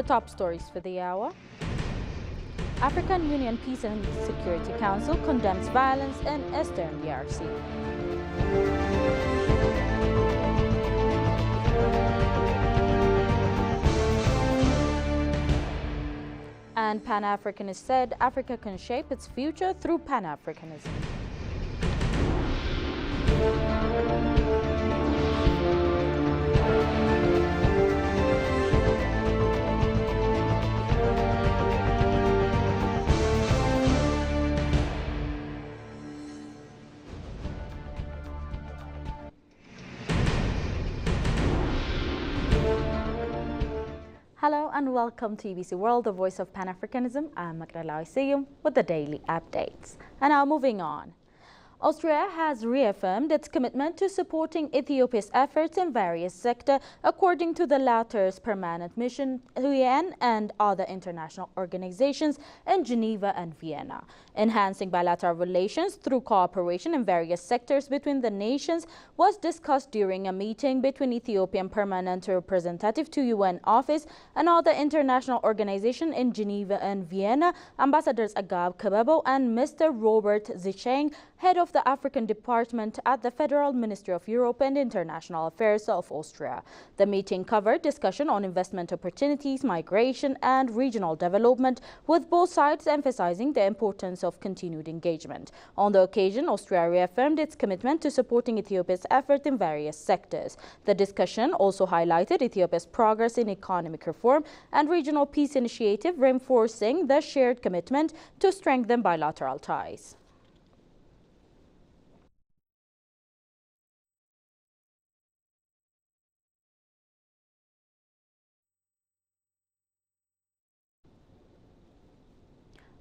top stories for the hour. African Union Peace and Security Council condemns violence in Eastern DRC. And Pan-Africanist said Africa can shape its future through Pan-Africanism. Hello and welcome to EBC World, the voice of Pan-Africanism. I'm Magdalena Isayum with the daily updates. And now moving on. Austria has reaffirmed its commitment to supporting Ethiopia's efforts in various sectors, according to the latter's permanent mission to UN and other international organizations in Geneva and Vienna. Enhancing bilateral relations through cooperation in various sectors between the nations was discussed during a meeting between Ethiopian permanent representative to UN office and other international organizations in Geneva and Vienna, Ambassadors Agab Kababo and Mr. Robert Zicheng, head of the African Department at the Federal Ministry of Europe and International Affairs of Austria. The meeting covered discussion on investment opportunities, migration and regional development, with both sides emphasizing the importance of continued engagement. On the occasion, Austria reaffirmed its commitment to supporting Ethiopia's effort in various sectors. The discussion also highlighted Ethiopia's progress in economic reform and regional peace initiative, reinforcing the shared commitment to strengthen bilateral ties.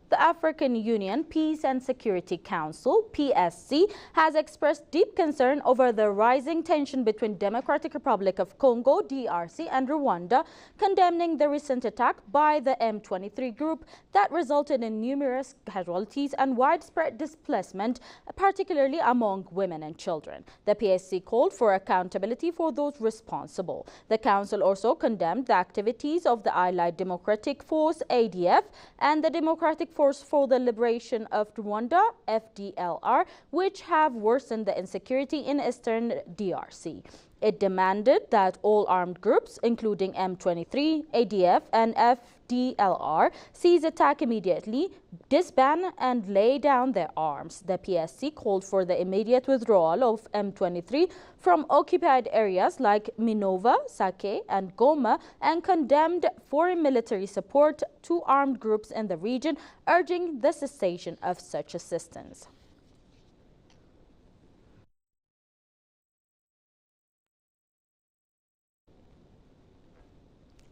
The African Union Peace and Security Council, PSC, has expressed deep concern over the rising tension between Democratic Republic of Congo, DRC, and Rwanda, condemning the recent attack by the M23 group that resulted in numerous casualties and widespread displacement, particularly among women and children. The PSC called for accountability for those responsible. The Council also condemned the activities of the Allied Democratic Force, ADF, and the Democratic Force for the Liberation of Rwanda, FDLR, which have worsened the insecurity in eastern DRC. It demanded that all armed groups, including M23, ADF, and FDLR, cease attack immediately, disband, and lay down their arms. The PSC called for the immediate withdrawal of M23 from occupied areas like Minova, Sake, and Goma, and condemned foreign military support to armed groups in the region, urging the cessation of such assistance.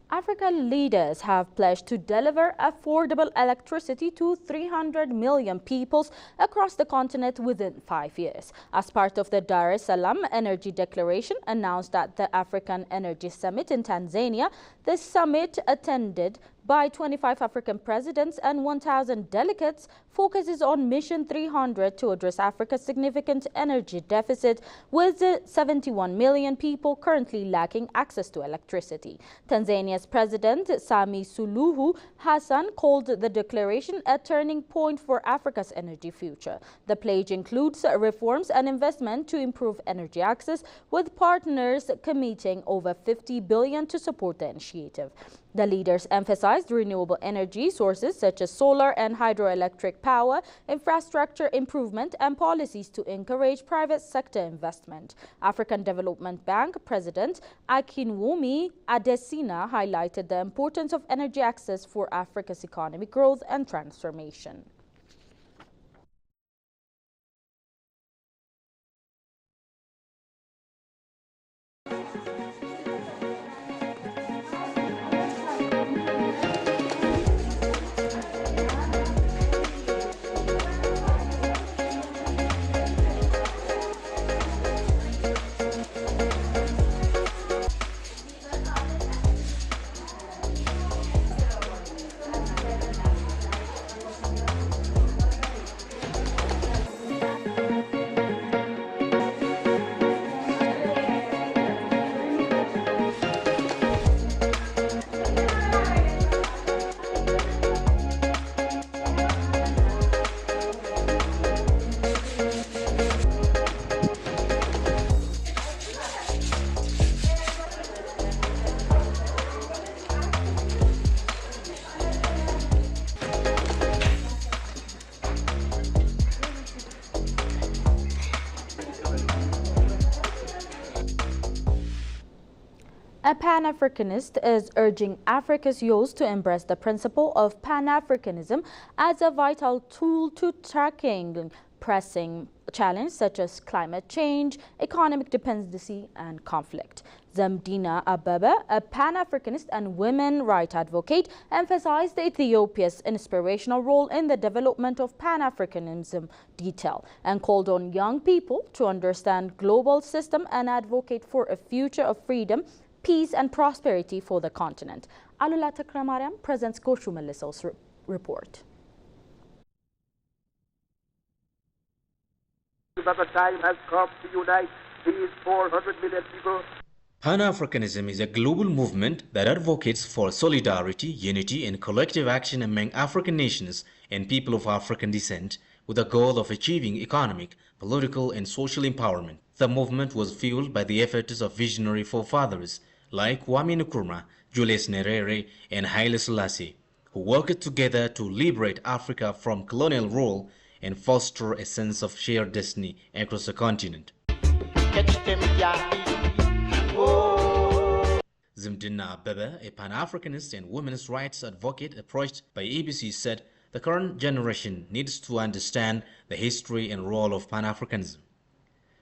African leaders have pledged to deliver affordable electricity to 300 million people across the continent within 5 years. As part of the Dar es Salaam Energy Declaration announced at the African Energy Summit in Tanzania, the summit, attended by 25 African presidents and 1,000 delegates, focuses on Mission 300 to address Africa's significant energy deficit, with 71 million people currently lacking access to electricity. Tanzania's President Samia Suluhu Hassan called the declaration a turning point for Africa's energy future. The pledge includes reforms and investment to improve energy access, with partners committing over 50 billion to support the initiative. The leaders emphasized renewable energy sources such as solar and hydroelectric power, infrastructure improvement, and policies to encourage private sector investment. African Development Bank President Akinwumi Adesina highlighted the importance of energy access for Africa's economic growth and transformation. Pan-Africanist is urging Africa's youth to embrace the principle of Pan-Africanism as a vital tool to tackling pressing challenges such as climate change, economic dependency and conflict. Zamdina Ababa, a Pan-Africanist and women rights advocate, emphasized Ethiopia's inspirational role in the development of Pan-Africanism detail and called on young people to understand global system and advocate for a future of freedom, peace and prosperity for the continent. Alula Takramariam presents Koshu Melisso's report. That the time has come to unite these 400 million people. Pan-Africanism is a global movement that advocates for solidarity, unity and collective action among African nations and people of African descent with the goal of achieving economic, political and social empowerment. The movement was fueled by the efforts of visionary forefathers like Kwame Nkrumah, Julius Nyerere and Haile Selassie, who worked together to liberate Africa from colonial rule and foster a sense of shared destiny across the continent. Zamdina Ababa, a Pan-Africanist and women's rights advocate approached by ABC, said the current generation needs to understand the history and role of Pan-Africanism.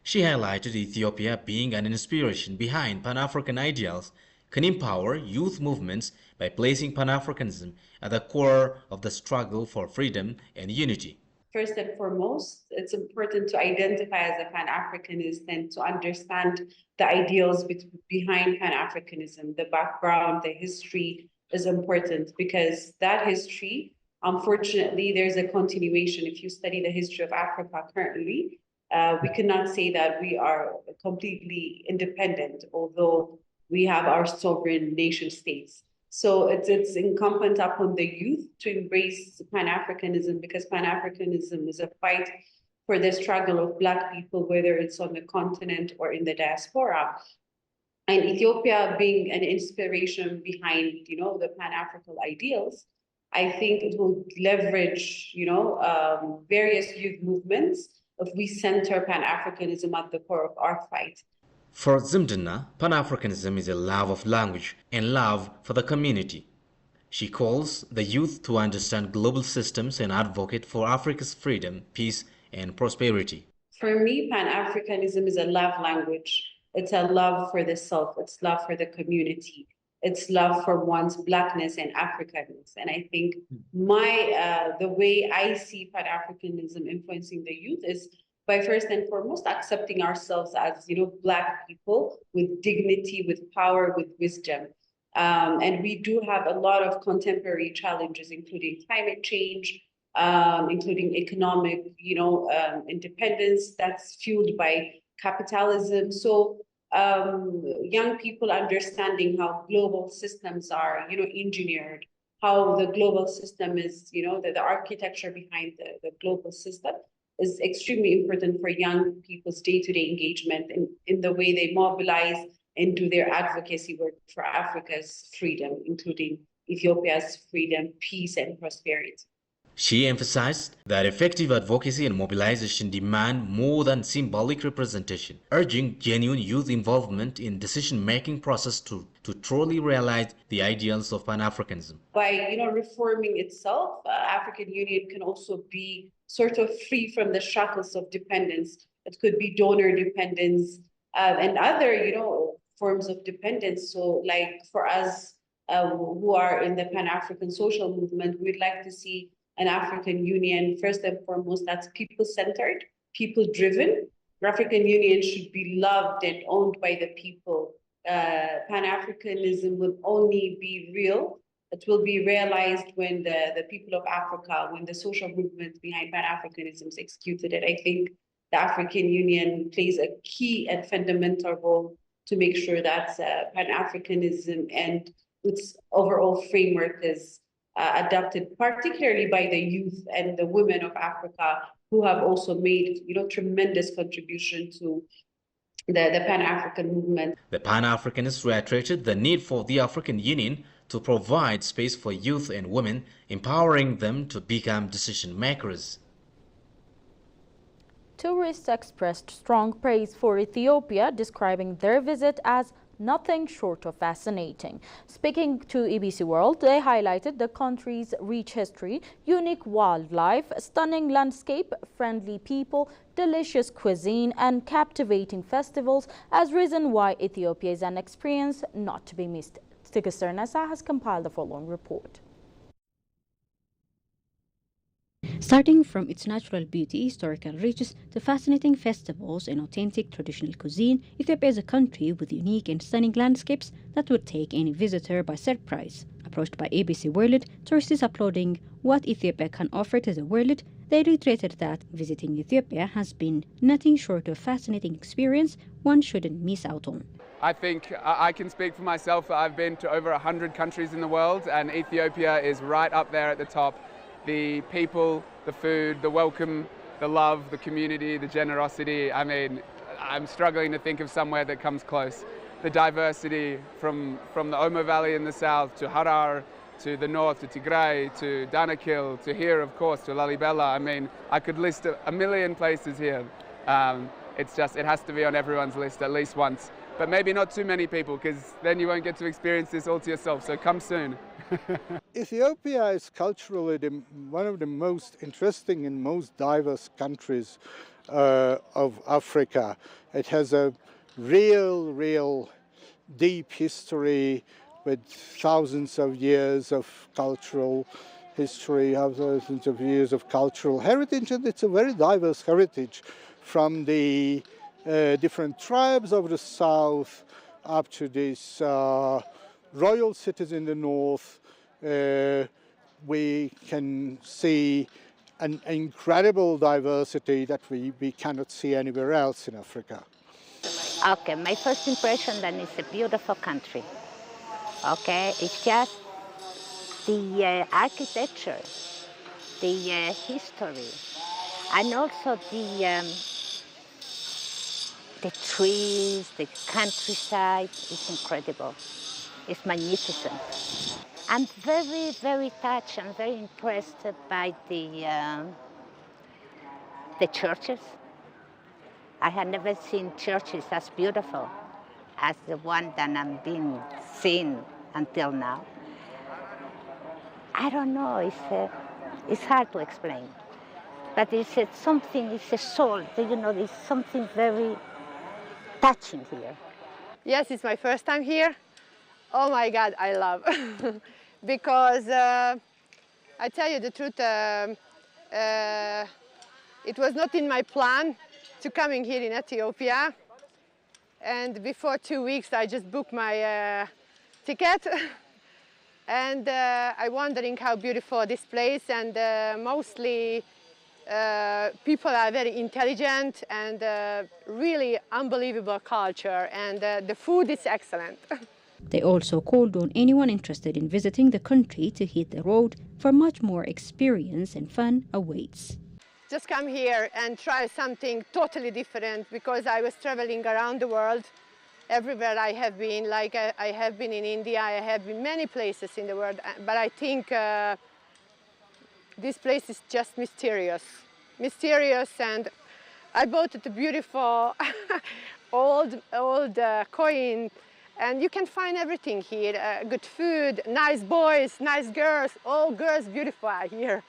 She highlighted Ethiopia being an inspiration behind Pan-African ideals can empower youth movements by placing Pan-Africanism at the core of the struggle for freedom and unity. First and foremost, it's important to identify as a Pan-Africanist and to understand the ideals behind Pan-Africanism. The background, the history is important because that history, unfortunately, there's a continuation. If you study the history of Africa currently, we cannot say that we are completely independent, although we have our sovereign nation states. So it's incumbent upon the youth to embrace Pan-Africanism because Pan-Africanism is a fight for the struggle of Black people, whether it's on the continent or in the diaspora. And Ethiopia being an inspiration behind, the Pan-African ideals, I think it will leverage, various youth movements if we center Pan-Africanism at the core of our fight. For Zamdina, Pan-Africanism is a love of language and love for the community. She calls the youth to understand global systems and advocate for Africa's freedom, peace, and prosperity. For me, Pan-Africanism is a love language. It's a love for the self. It's love for the community. It's love for one's Blackness and Africanness. And I think the way I see Pan-Africanism influencing the youth is by first and foremost accepting ourselves as Black people with dignity, with power, with wisdom. And we do have a lot of contemporary challenges, including climate change, including economic, independence that's fueled by capitalism. So young people understanding how global systems are, engineered, how the global system is, the architecture behind the global system is extremely important for young people's day-to-day engagement in the way they mobilize and do their advocacy work for Africa's freedom, including Ethiopia's freedom, peace, and prosperity. She emphasized that effective advocacy and mobilization demand more than symbolic representation, urging genuine youth involvement in decision-making process to truly realize the ideals of Pan-Africanism. By reforming itself, African Union can also be sort of free from the shackles of dependence. It could be donor dependence and other forms of dependence. So like for us who are in the Pan-African social movement, we'd like to see an African Union, first and foremost, that's people-centered, people-driven. African Union should be loved and owned by the people. Pan-Africanism will only be real. It will be realized when the people of Africa, when the social movement behind Pan-Africanism is executed. And I think the African Union plays a key and fundamental role to make sure that Pan-Africanism and its overall framework is adopted, particularly by the youth and the women of Africa, who have also made tremendous contribution to the Pan-African movement. The Pan-Africanists reiterated the need for the African Union to provide space for youth and women, empowering them to become decision makers. Tourists expressed strong praise for Ethiopia, describing their visit as nothing short of fascinating. Speaking to EBC World, they highlighted the country's rich history, unique wildlife, stunning landscape, friendly people, delicious cuisine and captivating festivals as reason why Ethiopia is an experience not to be missed. Tigaster Nasa has compiled the following report. Starting from its natural beauty, historical riches, to fascinating festivals and authentic traditional cuisine, Ethiopia is a country with unique and stunning landscapes that would take any visitor by surprise. Approached by ABC World, tourists applauding what Ethiopia can offer to the world, they reiterated that visiting Ethiopia has been nothing short of a fascinating experience one shouldn't miss out on. I think I can speak for myself. I've been to over 100 countries in the world, and Ethiopia is right up there at the top. The people, the food, the welcome, the love, the community, the generosity. I mean, I'm struggling to think of somewhere that comes close. The diversity from the Omo Valley in the south to Harar, to the north, to Tigray, to Danakil, to here, of course, to Lalibela. I mean, I could list a million places here. It's just, it has to be on everyone's list at least once. But maybe not too many people, because then you won't get to experience this all to yourself. So come soon. Ethiopia is culturally one of the most interesting and most diverse countries of Africa. It has a real deep history with thousands of years of cultural history, thousands of years of cultural heritage, and it's a very diverse heritage from the different tribes of the south up to these royal cities in the north. We can see an incredible diversity that we cannot see anywhere else in Africa. Okay, my first impression then is a beautiful country. Okay, it's just the architecture, the history, and also the trees, the countryside is incredible. It's magnificent. I'm very touched and very impressed by the churches. I had never seen churches as beautiful as the one that I'm being seen until now. I don't know, it's hard to explain. But it's something, it's a soul, you know, there's something very touching here. Yes, it's my first time here. Oh my God, I love. Because I tell you the truth, it was not in my plan to coming here in Ethiopia. And before 2 weeks, I just booked my ticket. And I'm wondering how beautiful this place, and mostly people are very intelligent and really unbelievable culture, and the food is excellent. They also called on anyone interested in visiting the country to hit the road, for much more experience and fun awaits. Just come here and try something totally different, because I was traveling around the world. Everywhere I have been, like I have been in India, I have been many places in the world, but I think this place is just mysterious, and I bought a beautiful old coin, and you can find everything here, good food, nice boys, nice girls, all girls beautiful are here.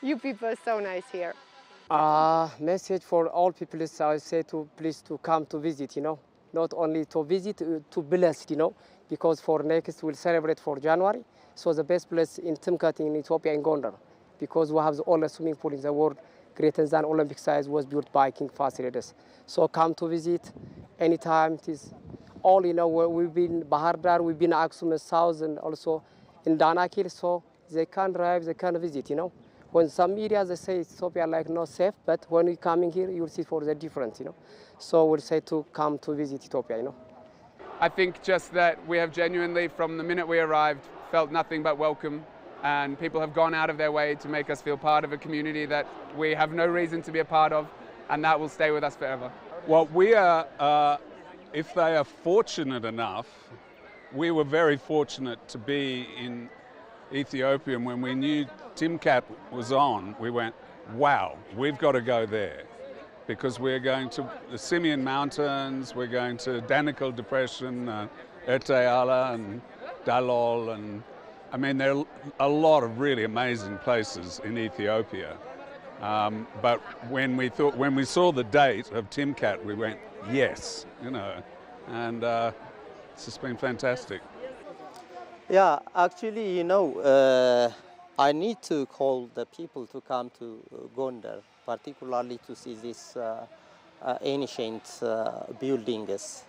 You people are so nice here. Message for all people is, I say, to please to come to visit, you know. Not only to visit, to bless, you know, because for next we'll celebrate for January. So the best place in Timkat in Ethiopia, in Gondar, because we have the oldest swimming pool in the world, greater than Olympic size, was built by King Fasilides. So come to visit anytime. It is all, you know, we've been Bahar Dar, we've been Aksum South, and also in Danakil, so they can drive, they can visit, you know. When some areas they say Ethiopia like not safe, but when we coming here, you'll see for the difference, you know. So we'll say to come to visit Ethiopia, you know. I think just that we have genuinely, from the minute we arrived, felt nothing but welcome, and people have gone out of their way to make us feel part of a community that we have no reason to be a part of, and that will stay with us forever. Well, we are, if they are fortunate enough, we were very fortunate to be in Ethiopia, and when we knew Timkat was on, we went, wow, we've got to go there. because we're going to the Simeon Mountains, we're going to Danakil Depression, Ertayala and Dalol, and I mean there are a lot of really amazing places in Ethiopia. But when we saw the date of Timkat, we went yes, you know, and it's just been fantastic. Yeah, actually, you know, I need to call the people to come to Gondar, particularly to see these ancient buildings.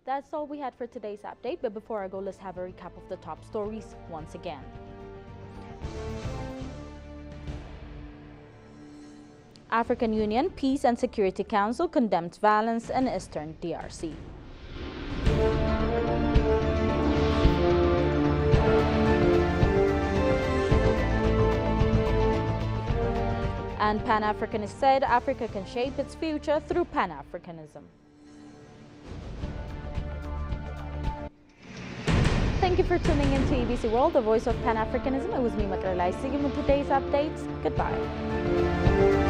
That's all we had for today's update, but before I go, let's have a recap of the top stories once again. African Union Peace and Security Council condemns violence in Eastern DRC. And Pan-Africanists said Africa can shape its future through Pan-Africanism. Thank you for tuning in to EBC World, the voice of Pan-Africanism. It was me, Makralai. See you in today's updates. Goodbye.